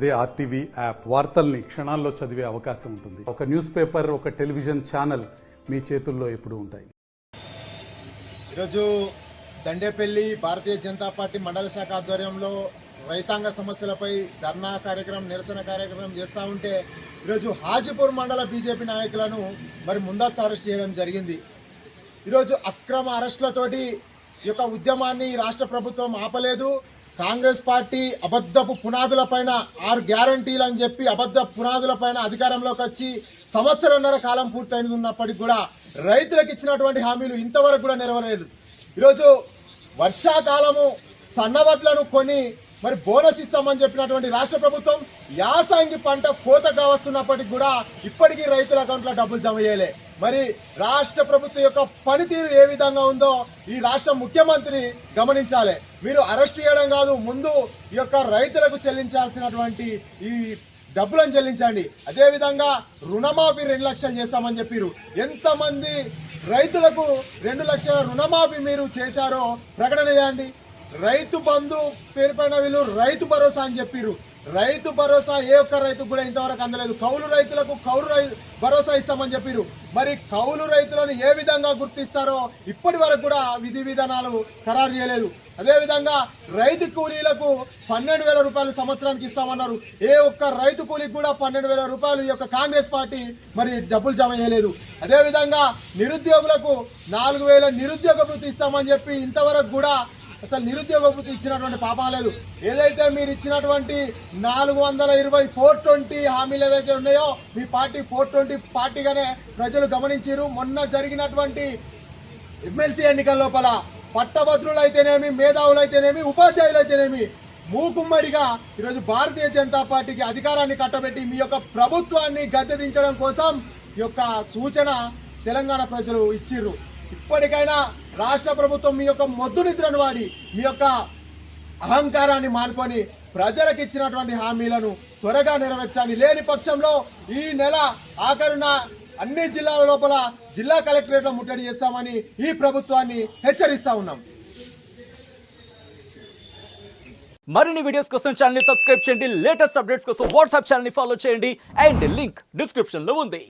అదే RTV app వార్తల్ని క్షణాల్లో చదివే అవకాశం ఉంటుంది. ఒక న్యూస్ పేపర్, ఒక టెలివిజన్ ఛానల్ మీ చేతుల్లో ఎప్పుడూ ఉంటాయి. ఈరోజు దండేపల్లి భారతీయ జనతా పార్టీ మండల శాఖ ఆధ్వర్యంలో రైతాంగ సమస్యలపై ధర్నా కార్యక్రమం, నిరసన కార్యక్రమం చేస్తూ ఉంటే ఈరోజు హాజీపూర్ మండల బీజేపీ నాయకులను ముందస్తు అరెస్ట్ చేయడం జరిగింది. ఈరోజు అక్రమ అరెస్టులతోటి ఈ యొక్క ఉద్యమాన్ని రాష్ట్ర ప్రభుత్వం ఆపలేదు. కాంగ్రెస్ పార్టీ అబద్ధపు పునాదులపైన 6 గ్యారంటీలు అని చెప్పి అబద్ధ పునాదులపైన అధికారంలోకి వచ్చి సంవత్సరంన్నర కాలం పూర్తయినప్పటికీ కూడా రైతులకు ఇచ్చినటువంటి హామీలు ఇంతవరకు కూడా నెరవేరలేదు. ఈరోజు వర్షాకాలము సన్నవడ్లను కొని బోనస్ ఇస్తామని చెప్పినటువంటి రాష్ట్ర ప్రభుత్వం యాసంగి పంట కోతగా వస్తున్నప్పటికీ కూడా ఇప్పటికీ రైతుల అకౌంట్లో డబ్బులు జమ చేయలే. రాష్ట్ర ప్రభుత్వం యొక్క పనితీరు ఏ విధంగా ఉందో ఈ రాష్ట్ర ముఖ్యమంత్రి గమనించాలి. మీరు అరెస్ట్ చేయడం కాదు, ముందు ఈ యొక్క రైతులకు చెల్లించాల్సినటువంటి ఈ డబ్బులను చెల్లించండి. అదేవిధంగా రుణమాఫీ 2 లక్షలు చేస్తామని చెప్పారు. ఎంతమంది రైతులకు 2 లక్షల రుణమాఫీ మీరు చేశారో ప్రకటన చేయండి. రైతు బంధు పేరుపైన వీళ్ళు రైతు భరోసా అని చెప్పారు. రైతు భరోసా ఏ ఒక్క రైతుకు కూడా ఇంతవరకు అందలేదు. కౌలు రైతులకు భరోసా ఇస్తామని చెప్పారు. కౌలు రైతులను ఏ విధంగా గుర్తిస్తారో ఇప్పటి వరకు కూడా విధి విధానాలు ఖరారు చేయలేదు. అదేవిధంగా రైతు కూలీలకు 12,000 రూపాయలు సంవత్సరానికి ఇస్తామన్నారు. ఏ ఒక్క రైతు కూలీకి కూడా 12,000 రూపాయలు ఈ యొక్క కాంగ్రెస్ పార్టీ డబ్బులు జమ చేయలేదు. అదేవిధంగా నిరుద్యోగులకు 4,000 నిరుద్యోగ వృత్తి ఇస్తామని చెప్పి ఇంతవరకు కూడా అసలు నిరుద్యోగ వృత్తి ఇచ్చినటువంటి పాపం లేదు. ఏదైతే మీరు ఇచ్చినటువంటి 420 420 హామీలు ఏదైతే ఉన్నాయో మీ పార్టీ 420 పార్టీగానే ప్రజలు గమనించారు. మొన్న జరిగినటువంటి ఎమ్మెల్సీ ఎన్నికల లోపల పట్టభద్రులు అయితేనేమి, మేధావులు అయితేనేమి, ఉపాధ్యాయులు అయితేనేమి మూకుమ్మడిగా ఈరోజు భారతీయ జనతా పార్టీకి అధికారాన్ని కట్టబెట్టి మీ యొక్క ప్రభుత్వాన్ని గద్దెదించడం కోసం ఈ యొక్క సూచన తెలంగాణ ప్రజలు ఇచ్చిర్రు. ఇప్పటికైనా రాష్ట్ర ప్రభుత్వం మీ యొక్క మొద్దు నిద్రను వాడి మీ యొక్క అహంకారాన్ని మానుకొని ప్రజలకు ఇచ్చినటువంటి హామీలను త్వరగా నెరవేర్చండి. లేని పక్షంలో ఈ నెల ఆఖరున అన్ని జిల్లాల లోపల జిల్లా కలెక్టరేట్లో ముట్టడి చేస్తామని ఈ ప్రభుత్వాన్ని హెచ్చరిస్తా ఉన్నాం. మరిన్ని వీడియోస్ కోసం ఛానల్ ని సబ్స్క్రైబ్ చేయండి. లేటెస్ట్ అప్డేట్స్ కోసం వాట్సాప్ ఛానల్ ని ఫాలో చేయండి. అండ్ లింక్ డిస్క్రిప్షన్ లో ఉంది.